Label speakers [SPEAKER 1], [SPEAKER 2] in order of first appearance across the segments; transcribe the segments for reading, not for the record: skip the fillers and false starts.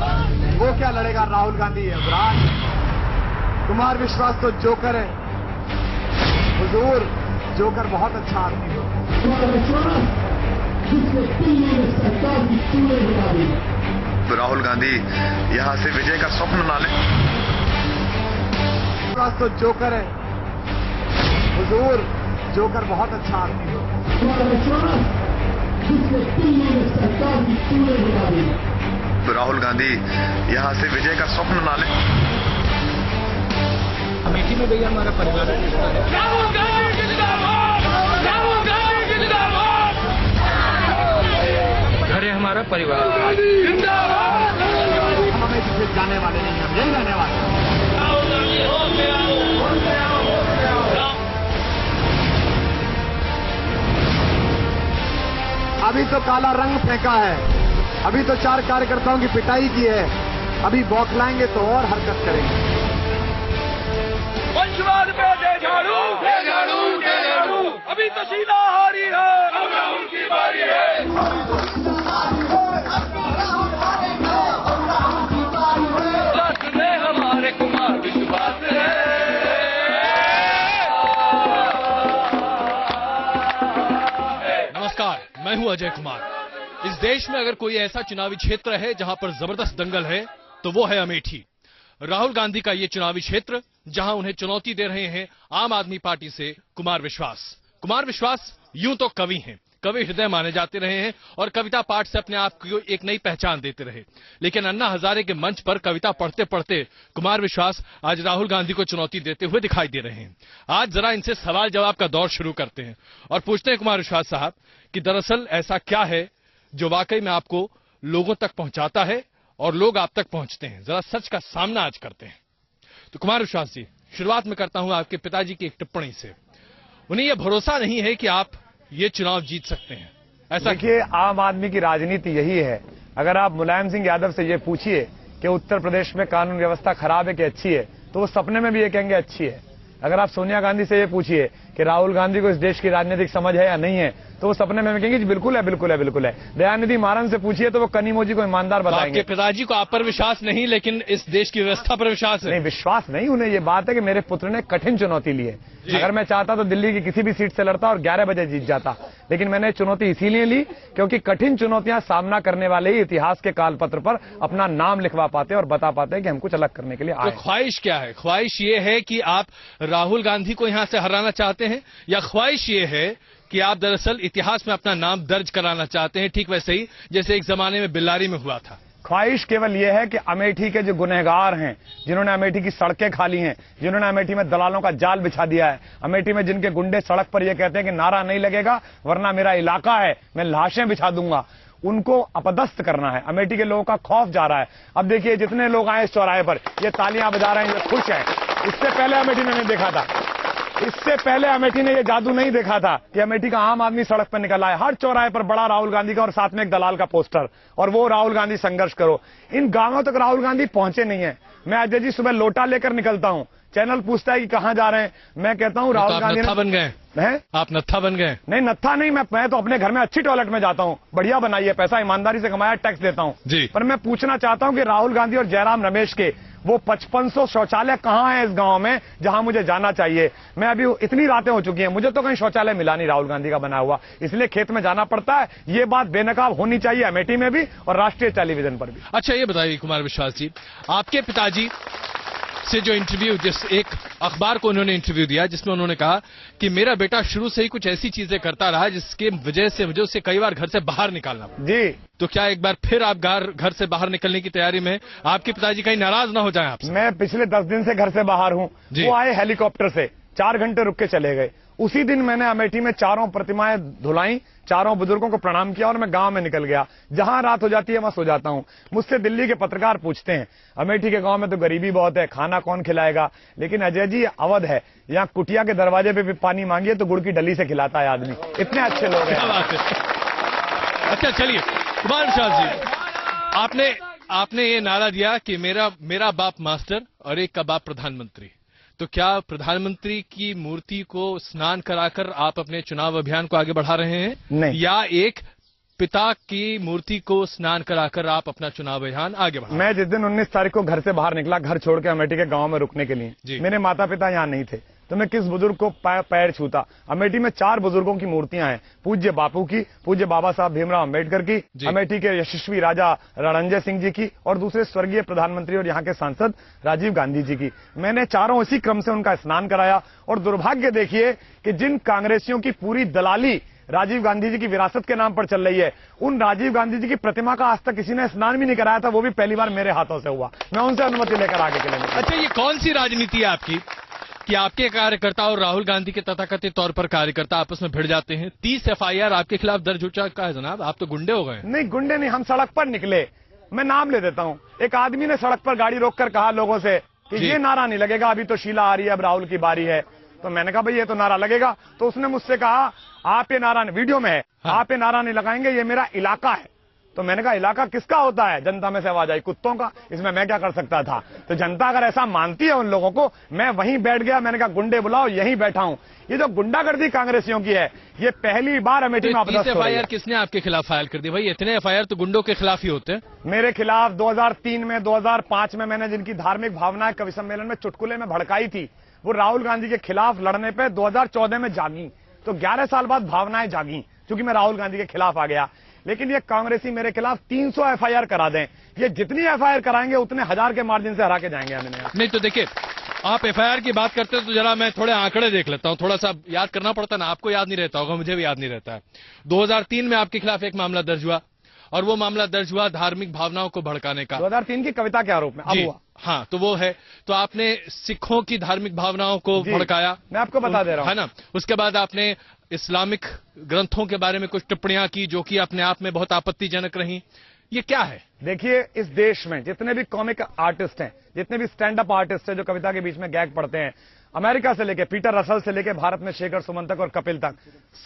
[SPEAKER 1] वो क्या लड़ेगा? राहुल गांधी है ब्रांड। कुमार विश्वास तो जोकर है। हुजूर, जोकर बहुत अच्छा आदमी हो।
[SPEAKER 2] तो राहुल गांधी यहां से विजय का स्वप्न ना लें।
[SPEAKER 1] विश्वास तो जोकर है। हुजूर, जोकर बहुत अच्छा आदमी हो।
[SPEAKER 2] तो राहुल गांधी यहां से विजय का स्वप्न ना लें।
[SPEAKER 3] अमेठी में भैया हमारा परिवार है।
[SPEAKER 4] राहुल गांधी जिंदाबाद! राहुल गांधी जिंदाबाद!
[SPEAKER 3] घर है हमारा परिवार
[SPEAKER 4] जिंदाबाद!
[SPEAKER 1] हम अमेठी से जाने वाले नहीं, हम यही रहने वाले हैं।
[SPEAKER 4] राहुल गांधी हो गया, हो गया, हो गया।
[SPEAKER 1] अभी तो काला रंग फेंका है। अभी तो 4 कार्यकर्ताओं की पिटाई की है। अभी बौखलाएंगे तो और हरकत करेंगे।
[SPEAKER 4] वंशवाद पे दे झाड़ू, दे झाड़ू, दे झाड़ू। अभी तो सीधा हारी है, अब राहुल की बारी है। साथ में हमारे कुमार विश्वास है।
[SPEAKER 5] नमस्कार, मैं हूं अजय कुमार। इस देश में अगर कोई ऐसा चुनावी क्षेत्र है जहां पर जबरदस्त दंगल है तो वो है अमेठी। राहुल गांधी का ये चुनावी क्षेत्र जहां उन्हें चुनौती दे रहे हैं आम आदमी पार्टी से कुमार विश्वास। कुमार विश्वास यूं तो कवि हैं, कवि हृदय माने जाते रहे हैं और कविता पाठ से अपने आप को एक नई पहचान देते रहे। लेकिन अन्ना हजारे के मंच पर कविता पढ़ते पढ़ते कुमार विश्वास आज राहुल गांधी को चुनौती देते हुए दिखाई दे रहे हैं। आज जरा इनसे सवाल जवाब का दौर शुरू करते हैं और पूछते हैं कुमार विश्वास साहब कि दरअसल ऐसा क्या है जो वाकई में आपको लोगों तक पहुंचाता है और लोग आप तक पहुंचते हैं। जरा सच का सामना आज करते हैं। तो कुमार विश्वास जी, शुरुआत में करता हूं आपके पिताजी की एक टिप्पणी से। उन्हें यह भरोसा नहीं है कि आप ये चुनाव जीत सकते हैं। ऐसा
[SPEAKER 6] देखिए, आम आदमी की राजनीति यही है। अगर आप मुलायम सिंह यादव से ये पूछिए कि उत्तर प्रदेश में कानून व्यवस्था खराब है कि अच्छी है, तो वो सपने में भी ये कहेंगे अच्छी है। अगर आप सोनिया गांधी से ये पूछिए कि राहुल गांधी को इस देश की राजनीतिक समझ है या नहीं है, तो वो सपने में कहेंगे बिल्कुल है, बिल्कुल है, बिल्कुल है। दयानिधि मारन से पूछिए तो वो कनीमोजी को ईमानदार बताएंगे।
[SPEAKER 5] आपके पिताजी को आप पर विश्वास नहीं, लेकिन इस देश की व्यवस्था पर विश्वास है।
[SPEAKER 6] नहीं, विश्वास नहीं, उन्हें ये बात है कि मेरे पुत्र ने कठिन चुनौती ली है। अगर मैं चाहता तो दिल्ली की किसी भी सीट से लड़ता और 11 बजे जीत जाता, लेकिन मैंने चुनौती इसीलिए ली क्योंकि कठिन चुनौतियां सामना करने वाले ही इतिहास के कालपत्र पर अपना नाम लिखवा पाते और बता पाते हैं कि हम कुछ अलग करने के लिए आए।
[SPEAKER 5] तो ख्वाहिश क्या है? ख्वाहिश ये है कि आप राहुल गांधी को यहां से हराना चाहते हैं, या ख्वाहिश ये है कि आप दरअसल इतिहास में अपना नाम दर्ज कराना चाहते हैं, ठीक वैसे ही जैसे एक जमाने में बिल्लारी में हुआ था?
[SPEAKER 6] ख्वाहिश केवल यह है कि अमेठी के जो गुनहगार हैं, जिन्होंने अमेठी की सड़कें खाली हैं, जिन्होंने अमेठी में दलालों का जाल बिछा दिया है, अमेठी में जिनके गुंडे सड़क पर यह कहते हैं कि नारा नहीं लगेगा वरना मेरा इलाका है, मैं लाशें बिछा दूंगा, उनको अपदस्थ करना है। अमेठी के लोगों का खौफ जा रहा है। अब देखिए, जितने लोग आए इस चौराहे पर, ये तालियां बजा रहे हैं, ये खुश हैं। इससे पहले अमेठी ने नहीं देखा था, इससे पहले अमेठी ने ये जादू नहीं देखा था कि अमेठी का आम आदमी सड़क पर निकल आए। हर चौराहे पर बड़ा राहुल गांधी का और साथ में एक दलाल का पोस्टर, और वो राहुल गांधी संघर्ष करो। इन गांवों तक राहुल गांधी पहुंचे नहीं है। मैं अजय जी सुबह लोटा लेकर निकलता हूं, चैनल पूछता है कि कहां जा रहे हैं, मैं कहता हूं राहुल गांधी
[SPEAKER 5] नत्था बन गए हैं? आप नत्था बन गए?
[SPEAKER 6] नहीं, नत्था नहीं, मैं तो अपने घर में अच्छी टॉयलेट में जाता हूं, बढ़िया बनाई है, पैसा ईमानदारी से कमाया, टैक्स देता हूं
[SPEAKER 5] जी।
[SPEAKER 6] पर मैं पूछना चाहता हूं कि राहुल गांधी और जयराम रमेश के वो 5500 शौचालय कहां है इस गांव में जहां मुझे जाना चाहिए? मैं अभी, इतनी रातें हो चुकी हैं, मुझे तो कहीं शौचालय मिला नहीं राहुल गांधी का बना हुआ, इसलिए खेत में जाना पड़ता है। ये बात बेनकाब होनी चाहिए अमेठी में भी और राष्ट्रीय टेलीविजन पर भी।
[SPEAKER 5] अच्छा, ये बताइए कुमार विश्वास जी, आपके पिताजी से जो इंटरव्यू, जिस एक अखबार को उन्होंने इंटरव्यू दिया जिसमें उन्होंने कहा कि मेरा बेटा शुरू से ही कुछ ऐसी चीजें करता रहा जिसके वजह से मुझे उसे कई बार घर से बाहर निकालना पड़ा।
[SPEAKER 6] जी,
[SPEAKER 5] तो क्या एक बार फिर आप घर से बाहर निकलने की तैयारी में? आपके पिताजी कहीं नाराज ना हो जाएं आपसे?
[SPEAKER 6] मैं पिछले 10 दिन से घर से बाहर हूं। वो आए हेलीकॉप्टर से, 4 घंटे रुक के चले गए। उसी दिन मैंने अमेठी में 4 प्रतिमाएं धुलाई, 4 बुजुर्गों को प्रणाम किया और मैं गांव में निकल गया। जहां रात हो जाती है वहां सो जाता हूं। मुझसे दिल्ली के पत्रकार पूछते हैं, अमेठी के गांव में तो गरीबी बहुत है, खाना कौन खिलाएगा? लेकिन अजय जी, अवध है, यहाँ कुटिया के दरवाजे पे भी पानी मांगिए तो गुड़ की डली से खिलाता है आदमी। इतने अच्छे लोग हैं।
[SPEAKER 5] क्या बात है। अच्छा, चलिए कुमार विश्वास जी, आपने ये नारा दिया कि मेरा बाप मास्टर और एक का बाप प्रधानमंत्री। तो क्या प्रधानमंत्री की मूर्ति को स्नान कराकर आप अपने चुनाव अभियान को आगे बढ़ा रहे हैं?
[SPEAKER 6] नहीं।
[SPEAKER 5] या एक पिता की मूर्ति को स्नान कराकर आप अपना चुनाव अभियान आगे बढ़ा।
[SPEAKER 6] मैं जिस दिन 19 तारीख को घर से बाहर निकला, घर छोड़ के अमेठी के गांव में रुकने के लिए, मेरे माता पिता यहाँ नहीं थे, तो मैं किस बुजुर्ग को पैर छूता। अमेठी में 4 बुजुर्गों की मूर्तियां हैं, पूज्य बापू की, पूज्य बाबा साहब भीमराव अम्बेडकर की, अमेठी के यशस्वी राजा रणंजय सिंह जी की और दूसरे स्वर्गीय प्रधानमंत्री और यहाँ के सांसद राजीव गांधी जी की। मैंने चारों इसी क्रम से उनका स्नान कराया। और दुर्भाग्य देखिए कि जिन कांग्रेसियों की पूरी दलाली राजीव गांधी जी की विरासत के नाम पर चल रही है, उन राजीव गांधी जी की प्रतिमा का आज तक किसी ने स्नान भी नहीं कराया था, वो भी पहली बार मेरे हाथों से हुआ। मैं उनसे अनुमति लेकर आगे चलेंगे।
[SPEAKER 5] अच्छा, ये कौन सी राजनीति है आपकी कि आपके कार्यकर्ता और राहुल गांधी के तथाकथित तौर पर कार्यकर्ता आपस में भिड़ जाते हैं? 30 FIR आपके खिलाफ दर्ज हो चुका है जनाब, आप तो गुंडे हो गए।
[SPEAKER 6] नहीं, गुंडे नहीं, हम सड़क पर निकले। मैं नाम ले देता हूं। एक आदमी ने सड़क पर गाड़ी रोककर कहा लोगों से कि ये नारा नहीं लगेगा, अभी तो शीला आ रही है, अब राहुल की बारी है। तो मैंने कहा भाई ये तो नारा लगेगा। तो उसने मुझसे कहा आप ये नारा, वीडियो में है, आप ये नारा नहीं लगाएंगे, ये मेरा इलाका है। तो मैंने कहा इलाका किसका होता है? जनता में से आवाज आई, कुत्तों का। इसमें मैं क्या कर सकता था? तो जनता अगर ऐसा मानती है उन लोगों को, मैं वहीं बैठ गया। मैंने कहा गुंडे बुलाओ, यहीं बैठा हूं। ये जो गुंडागर्दी कांग्रेसियों की है, ये पहली बार अमेठी में अपदस्थ हो रही है।
[SPEAKER 5] FIR किसने आपके खिलाफ फाइल कर दी भाई? इतने FIR तो गुंडों के खिलाफ ही होते हैं।
[SPEAKER 6] मेरे खिलाफ 2003 में, 2005 में मैंने जिनकी धार्मिक भावनाएं कवि सम्मेलन में चुटकुले में भड़काई थी, वो राहुल गांधी के खिलाफ लड़ने पे 2014 में जागी। तो 11 साल बाद भावनाएं जागी, क्योंकि मैं राहुल गांधी के खिलाफ आ गया। लेकिन ये कांग्रेसी मेरे खिलाफ 300 FIR करा दें, ये जितनी FIR कराएंगे उतने 1000 के मार्जिन से हरा के जाएंगे। हमने
[SPEAKER 5] नहीं तो देखिए, आप FIR की बात करते हो तो जरा मैं थोड़े आंकड़े देख लेता हूं, थोड़ा सा याद करना पड़ता ना, आपको याद नहीं रहता होगा, मुझे भी याद नहीं रहता है। 2003 में आपके खिलाफ एक मामला दर्ज हुआ, और वो मामला दर्ज हुआ धार्मिक भावनाओं को भड़काने का।
[SPEAKER 6] 2003 की कविता के आरोप में अब हुआ।
[SPEAKER 5] हाँ, तो वो है, तो आपने सिखों की धार्मिक भावनाओं को भड़काया,
[SPEAKER 6] मैं आपको बता दे रहा हूं,
[SPEAKER 5] है ना। उसके बाद आपने इस्लामिक ग्रंथों के बारे में कुछ टिप्पणियां की जो कि अपने आप में बहुत आपत्तिजनक रही। ये क्या है?
[SPEAKER 6] देखिए, इस देश में जितने भी कॉमिक आर्टिस्ट हैं, जितने भी स्टैंड अप आर्टिस्ट हैं जो कविता के बीच में गैग पढ़ते हैं, अमेरिका से लेके पीटर रसल से लेके भारत में शेखर सुमन तक और कपिल तक,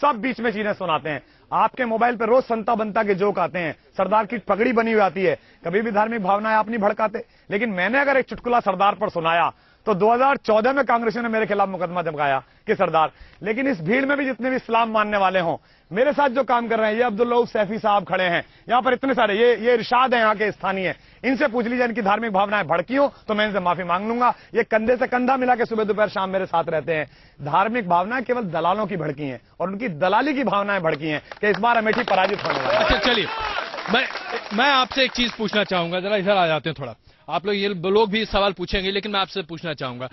[SPEAKER 6] सब बीच में चीजें सुनाते हैं। आपके मोबाइल पे रोज संता बनता के जोक आते हैं, सरदार की पगड़ी बनी हुई आती है, कभी भी धार्मिक भावनाएं आप नहीं भड़काते। लेकिन मैंने अगर एक चुटकुला सरदार पर सुनाया तो 2014 में कांग्रेसियों ने मेरे खिलाफ मुकदमा दबकाया कि सरदार। लेकिन इस भीड़ में भी जितने भी इस्लाम मानने वाले हों, मेरे साथ जो काम कर रहे हैं, ये अब्दुल्ला सैफी साहब खड़े हैं यहाँ पर, इतने सारे, ये इरशाद है यहाँ के स्थानीय, इनसे पूछ लीजिए इनकी धार्मिक भावनाएं भड़की हो तो मैं इनसे माफी मांग लूंगा। ये कंधे से कंधा मिला के सुबह दोपहर शाम मेरे साथ रहते हैं। धार्मिक भावनाएं केवल दलालों की भड़की हैं और उनकी दलाली की भावनाएं भड़की हैं कि इस बार अमेठी पराजित होने वाला है।
[SPEAKER 5] अच्छा चलिए, मैं आपसे एक चीज पूछना चाहूंगा, जरा इधर आ जाते हैं थोड़ा। आप लोग भी सवाल पूछेंगे, लेकिन मैं आपसे पूछना चाहूंगा,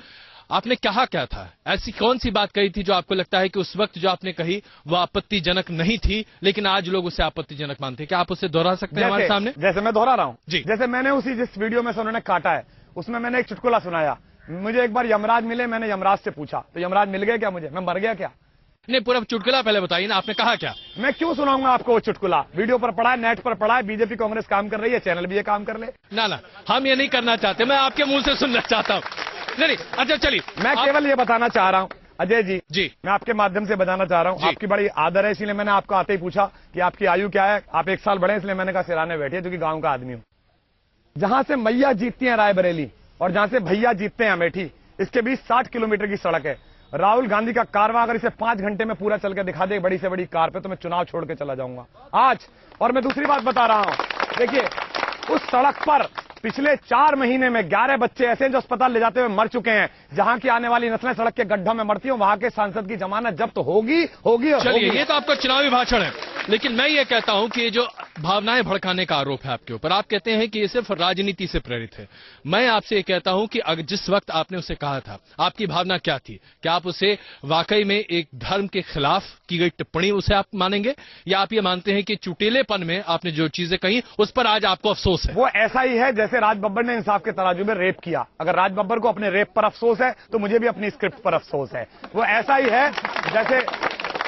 [SPEAKER 5] आपने कहा क्या था? ऐसी कौन सी बात कही थी जो आपको लगता है कि उस वक्त जो आपने कही वो आपत्तिजनक नहीं थी, लेकिन आज लोग उसे आपत्तिजनक मानते हैं? क्या आप उसे दोहरा सकते हैं हमारे सामने?
[SPEAKER 6] जैसे मैं दोहरा रहा हूं
[SPEAKER 5] जी।
[SPEAKER 6] जैसे मैंने उसी जिस वीडियो में से उन्होंने काटा है, उसमें मैंने एक चुटकुला सुनाया। मुझे एक बार यमराज मिले, मैंने यमराज से पूछा तो यमराज मिल गए क्या मुझे? मैं मर गया क्या?
[SPEAKER 5] नहीं, पूरा चुटकुला पहले बताइए ना, आपने कहा क्या?
[SPEAKER 6] मैं क्यों सुनाऊंगा आपको वो चुटकुला? वीडियो पर पड़ा है, नेट पर पड़ा है, बीजेपी कांग्रेस काम कर रही है, चैनल भी ये काम कर ले।
[SPEAKER 5] ना, हम ये नहीं करना चाहते, मैं आपके मुंह से सुनना चाहता हूँ। नहीं, अच्छा चलिए,
[SPEAKER 6] मैं केवल ये बताना चाह रहा हूँ अजय जी, मैं आपके माध्यम से बताना चाह रहा हूँ, आपकी बड़ी आदर है, इसलिए मैंने आपको आते ही पूछा कि आपकी आयु क्या है। आप 1 साल बड़े, इसलिए मैंने कहा सिराने बैठिए, क्योंकि गांव का आदमी हूं। जहां से मैया जीतती है रायबरेली और जहां से भैया जीतते हैं अमेठी, इसके बीच 60 किलोमीटर की सड़क है। राहुल गांधी का कारवां अगर इसे 5 घंटे में पूरा चल के दिखा दे बड़ी से बड़ी कार पे, तो मैं चुनाव छोड़ के चला जाऊंगा आज। और मैं दूसरी बात बता रहा हूं, देखिए उस सड़क पर पिछले 4 महीने में 11 बच्चे ऐसे जो अस्पताल ले जाते हुए मर चुके हैं। जहां की आने वाली नस्लें सड़क के गड्ढों में मरती हैं, वहां के सांसद की जमानत जब्त होगी।
[SPEAKER 5] चलिए, ये तो आपका चुनावी भाषण है, लेकिन मैं ये कहता हूं कि ये जो भावनाएं भड़काने का आरोप है आपके ऊपर, आप कहते हैं कि ये सिर्फ राजनीति से प्रेरित है। मैं आपसे ये कहता हूं कि अगर जिस वक्त आपने उसे कहा था, आपकी भावना क्या थी? क्या आप उसे वाकई में एक धर्म के खिलाफ की गई टिप्पणी उसे आप मानेंगे, या आप ये मानते हैं कि चुटेलेपन में आपने जो चीजें कही उस पर आज आपको अफसोस है?
[SPEAKER 6] वो ऐसा ही है जैसे राज बब्बर ने इंसाफ के तराजू में रेप किया। अगर राज बब्बर को अपने रेप पर अफसोस है तो मुझे भी अपनी स्क्रिप्ट पर अफसोस है। वो ऐसा ही है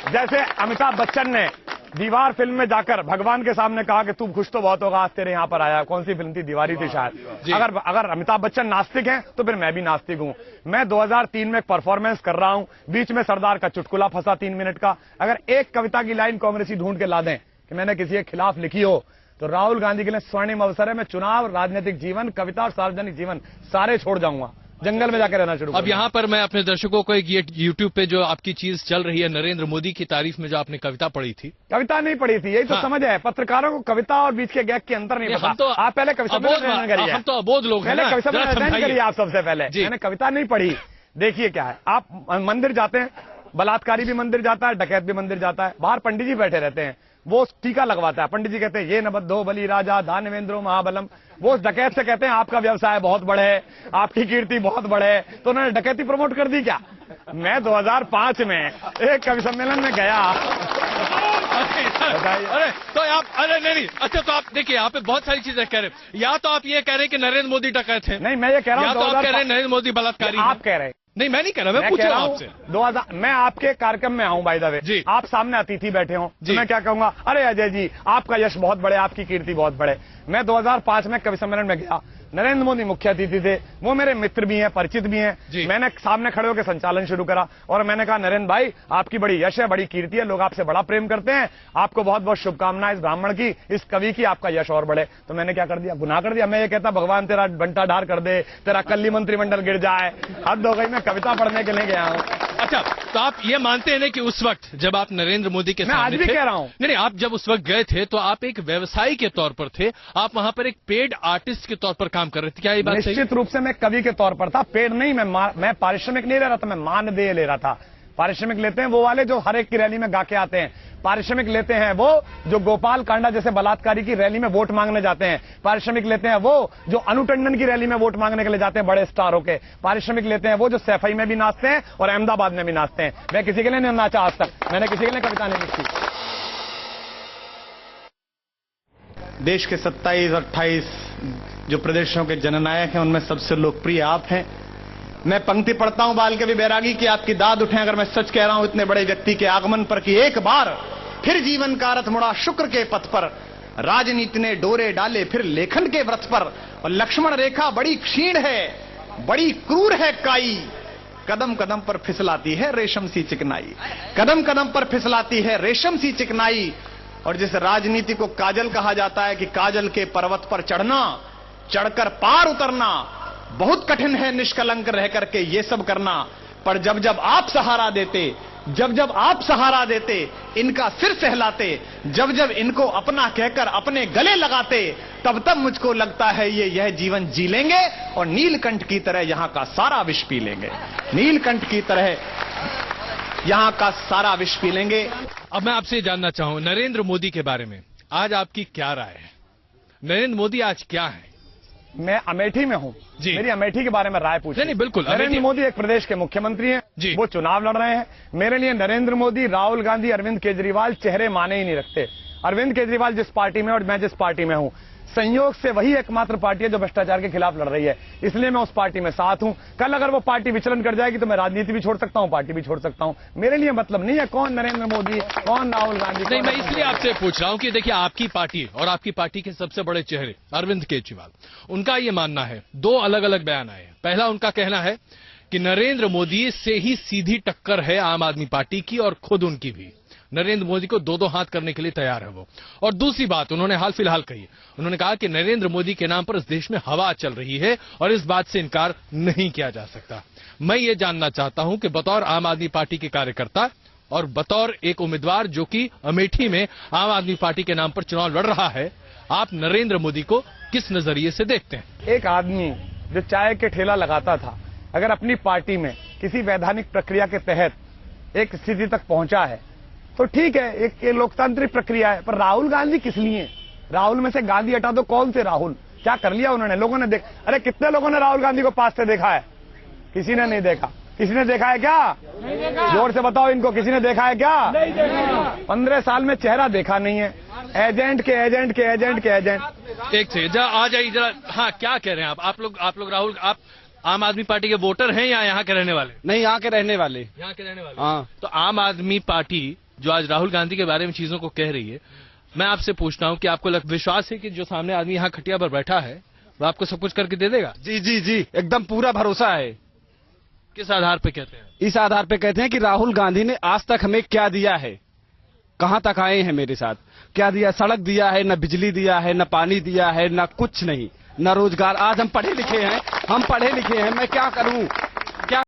[SPEAKER 6] जैसे अमिताभ बच्चन ने दीवार फिल्म में जाकर भगवान के सामने कहा कि तू खुश तो बहुत होगा आज तेरे यहां पर आया। कौन सी फिल्म थी? दीवारी थी शायद। अगर अमिताभ बच्चन नास्तिक हैं तो फिर मैं भी नास्तिक हूं। मैं 2003 में एक परफॉर्मेंस कर रहा हूं, बीच में सरदार का चुटकुला फंसा 3 मिनट का। अगर एक कविता की लाइन कांग्रेसी ढूंढ के ला दें कि मैंने किसी के खिलाफ लिखी हो, तो राहुल गांधी के लिए स्वर्णिम अवसर है। मैं चुनाव, राजनीतिक जीवन, कविता और सार्वजनिक जीवन सारे छोड़ जाऊंगा। जंगल में जाकर रहना शुरू
[SPEAKER 5] अब यहाँ पर मैं अपने दर्शकों को एक ये यूट्यूब पे जो आपकी चीज चल रही है नरेंद्र मोदी की तारीफ में जो आपने कविता पढ़ी थी,
[SPEAKER 6] कविता नहीं पढ़ी थी, यही तो
[SPEAKER 5] हाँ।
[SPEAKER 6] समझ है पत्रकारों को कविता और बीच के गैग के अंतर नहीं पता।
[SPEAKER 5] हम तो
[SPEAKER 6] आप पहले कविता करिए,
[SPEAKER 5] हम तो अबोध लोग हैं
[SPEAKER 6] पहले
[SPEAKER 5] ना,
[SPEAKER 6] कविता
[SPEAKER 5] जरा समझाइए।
[SPEAKER 6] करिए आप सबसे पहले।
[SPEAKER 5] जी।
[SPEAKER 6] मैंने कविता नहीं पढ़ी। देखिए क्या है, आप मंदिर जाते हैं, बलात्कारी भी मंदिर जाता है, डकैत भी मंदिर जाता है, बाहर पंडित जी बैठे रहते हैं, वो टीका लगवाता है, पंडित जी कहते हैं ये नबद्धो बलि राजा दानवेंद्रो महाबलम। वो उस डकैत से कहते हैं आपका व्यवसाय बहुत बढ़े, आपकी कीर्ति बहुत बढ़े, तो उन्होंने डकैती प्रमोट कर दी क्या? मैं 2005 में एक कवि सम्मेलन में गया।
[SPEAKER 5] अरे तो आप अरे नहीं, अच्छा तो आप देखिए यहाँ पे बहुत सारी चीजें कह रहे हैं। या तो आप ये कह रहे हैं कि नरेंद्र मोदी डकैत है,
[SPEAKER 6] नहीं मैं ये कह रहा
[SPEAKER 5] या
[SPEAKER 6] हूँ,
[SPEAKER 5] तो आप कह रहे हैं नरेंद्र मोदी बलात्कारी
[SPEAKER 6] आप कह रहे हैं,
[SPEAKER 5] नहीं मैं नहीं कह रहा, मैं पूछ रहा हूँ आपसे।
[SPEAKER 6] 2000 मैं आपके कार्यक्रम में आऊं बाय द वे
[SPEAKER 5] जी।
[SPEAKER 6] आप सामने अतिथि बैठे हो
[SPEAKER 5] जी।
[SPEAKER 6] तो मैं क्या कहूंगा, अरे अजय जी आपका यश बहुत बड़े, आपकी कीर्ति बहुत बड़े। मैं 2005 में कवि सम्मेलन में गया, नरेंद्र मोदी मुख्य अतिथि थे, वो मेरे मित्र भी हैं, परिचित भी हैं। मैंने सामने खड़े होकर संचालन शुरू करा और मैंने कहा नरेंद्र भाई आपकी बड़ी यश है, बड़ी कीर्ति है, लोग आपसे बड़ा प्रेम करते हैं, आपको बहुत बहुत शुभकामनाएं इस ब्राह्मण की, इस कवि की, आपका यश और बढ़े। तो मैंने क्या कर दिया, गुनाह कर दिया। मैं ये कहता भगवान तेरा बंटा ढार कर दे, तेरा कल्ली मंत्रिमंडल गिर जाए, हद हो गई, मैं कविता पढ़ने के लिए गया हूँ।
[SPEAKER 5] अच्छा तो आप ये मानते हैं ना कि उस वक्त जब आप नरेंद्र मोदी के सामने
[SPEAKER 6] आज भी
[SPEAKER 5] थे,
[SPEAKER 6] कह रहा हूं।
[SPEAKER 5] नहीं आप जब उस वक्त गए थे तो आप एक व्यवसायी के तौर पर थे, आप वहां पर एक पेड आर्टिस्ट के तौर पर काम कर रहे थे, क्या ये बात सही है?
[SPEAKER 6] निश्चित रूप से मैं कवि के तौर पर था, पेड़ नहीं, मैं पारिश्रमिक नहीं ले रहा था, मैं मानदेय ले रहा था। पारिश्रमिक लेते हैं वो वाले जो हर एक की रैली में गा के आते हैं, पारिश्रमिक लेते हैं वो जो गोपाल कांडा जैसे बलात्कारी की रैली में वोट मांगने जाते हैं, पारिश्रमिक लेते हैं वो जो अनु टंडन की रैली में वोट मांगने के लिए जाते हैं बड़े स्टारों के, पारिश्रमिक लेते हैं वो जो सैफई में भी नाचते हैं और अहमदाबाद में भी नाचते हैं। मैं किसी के लिए नहीं नाचा आज तक, मैंने किसी के लिए कविता नहीं लिखी।
[SPEAKER 7] देश के 27-28 जो प्रदेशों के जननायक हैं उनमें सबसे लोकप्रिय आप हैं। मैं पंक्ति पढ़ता हूं बाल कवि बैरागी की, आपकी दाद उठे अगर मैं सच कह रहा हूं इतने बड़े व्यक्ति के आगमन पर कि एक बार फिर जीवन का रथ मुड़ा शुक्र के पथ पर, राजनीति ने डोरे डाले फिर लेखन के व्रत पर, और लक्ष्मण रेखा बड़ी क्षीण है, बड़ी क्रूर है काई, कदम कदम पर फिसलाती है रेशम सी चिकनाई, कदम कदम पर फिसलाती है रेशम सी चिकनाई। और जिस राजनीति को काजल कहा जाता है कि काजल के पर्वत पर चढ़ना, चढ़कर पार उतरना बहुत कठिन है, निष्कलंक रह करके ये सब करना, पर जब जब आप सहारा देते, जब जब आप सहारा देते, इनका सिर सहलाते, जब जब इनको अपना कहकर अपने गले लगाते, तब तब मुझको लगता है ये यह जीवन जी लेंगे और नीलकंठ की तरह यहां का सारा विष पी लेंगे, नीलकंठ की तरह यहां का सारा विष पी लेंगे।
[SPEAKER 5] अब मैं आपसे जानना चाहूं नरेंद्र मोदी के बारे में आज आपकी क्या राय है? नरेंद्र मोदी आज क्या है?
[SPEAKER 6] मैं अमेठी में हूं, मेरी अमेठी के बारे में राय पूछी।
[SPEAKER 5] नहीं बिल्कुल,
[SPEAKER 6] नरेंद्र मोदी एक प्रदेश के मुख्यमंत्री हैं, वो चुनाव लड़ रहे हैं। मेरे लिए नरेंद्र मोदी, राहुल गांधी, अरविंद केजरीवाल चेहरे माने ही नहीं रखते। अरविंद केजरीवाल जिस पार्टी में और मैं जिस पार्टी में हूं, संयोग से वही एकमात्र पार्टी है जो भ्रष्टाचार के खिलाफ लड़ रही है, इसलिए मैं उस पार्टी में साथ हूं। कल अगर वो पार्टी विचलन कर जाएगी तो मैं राजनीति भी छोड़ सकता हूं, पार्टी भी छोड़ सकता हूं। मेरे लिए मतलब नहीं है कौन नरेंद्र मोदी, कौन राहुल गांधी।
[SPEAKER 5] नहीं मैं इसलिए आपसे पूछ रहा हूं कि देखिए आपकी पार्टी और आपकी पार्टी के सबसे बड़े चेहरे अरविंद केजरीवाल, उनका ये मानना है, दो अलग अलग बयान आए हैं। पहला उनका कहना है कि नरेंद्र मोदी से ही सीधी टक्कर है आम आदमी पार्टी की और खुद उनकी भी, नरेंद्र मोदी को दो दो हाथ करने के लिए तैयार है वो। और दूसरी बात उन्होंने हाल फिलहाल कही, उन्होंने कहा कि नरेंद्र मोदी के नाम पर इस देश में हवा चल रही है और इस बात से इनकार नहीं किया जा सकता। मैं ये जानना चाहता हूं कि बतौर आम आदमी पार्टी के कार्यकर्ता और बतौर एक उम्मीदवार जो कि अमेठी में आम आदमी पार्टी के नाम पर चुनाव लड़ रहा है, आप नरेंद्र मोदी को किस नजरिए से देखते हैं?
[SPEAKER 6] एक आदमी जो चाय के ठेला लगाता था, अगर अपनी पार्टी में किसी वैधानिक प्रक्रिया के तहत एक स्थिति तक पहुंचा है तो ठीक है, एक लोकतांत्रिक प्रक्रिया है। पर राहुल गांधी किस लिए? राहुल में से गांधी हटा दो, कौन से राहुल? क्या कर लिया उन्होंने? लोगों ने अरे कितने लोगों ने राहुल गांधी को पास से देखा है? किसी ने नहीं देखा। किसी ने देखा है क्या? नहीं देखा। जोर से बताओ इनको, किसी ने देखा है क्या? नहीं देखा। 15 साल में चेहरा देखा नहीं है। एजेंट के एजेंट के एजेंट के एजेंट।
[SPEAKER 5] एक से जरा आ जाइए जरा। हाँ क्या कह रहे हैं आप लोग राहुल, आप आम आदमी पार्टी के वोटर हैं या यहाँ के रहने वाले?
[SPEAKER 3] नहीं, यहाँ के रहने वाले।
[SPEAKER 5] यहाँ के रहने वाले।
[SPEAKER 3] हाँ।
[SPEAKER 5] तो आम आदमी पार्टी जो आज राहुल गांधी के बारे में चीजों को कह रही है, मैं आपसे पूछता हूं कि आपको विश्वास है कि जो सामने आदमी यहाँ खटिया पर बैठा है वो आपको सब कुछ करके दे देगा?
[SPEAKER 3] जी जी जी, एकदम पूरा भरोसा है।
[SPEAKER 5] किस आधार पे कहते हैं?
[SPEAKER 3] इस आधार पे कहते हैं कि राहुल गांधी ने आज तक हमें क्या दिया है, कहां तक आए हैं मेरे साथ, क्या दिया? सड़क दिया है, न बिजली दिया है, न पानी दिया है, न कुछ नहीं। न रोजगार। आज हम पढ़े लिखे हैं, मैं क्या करूं?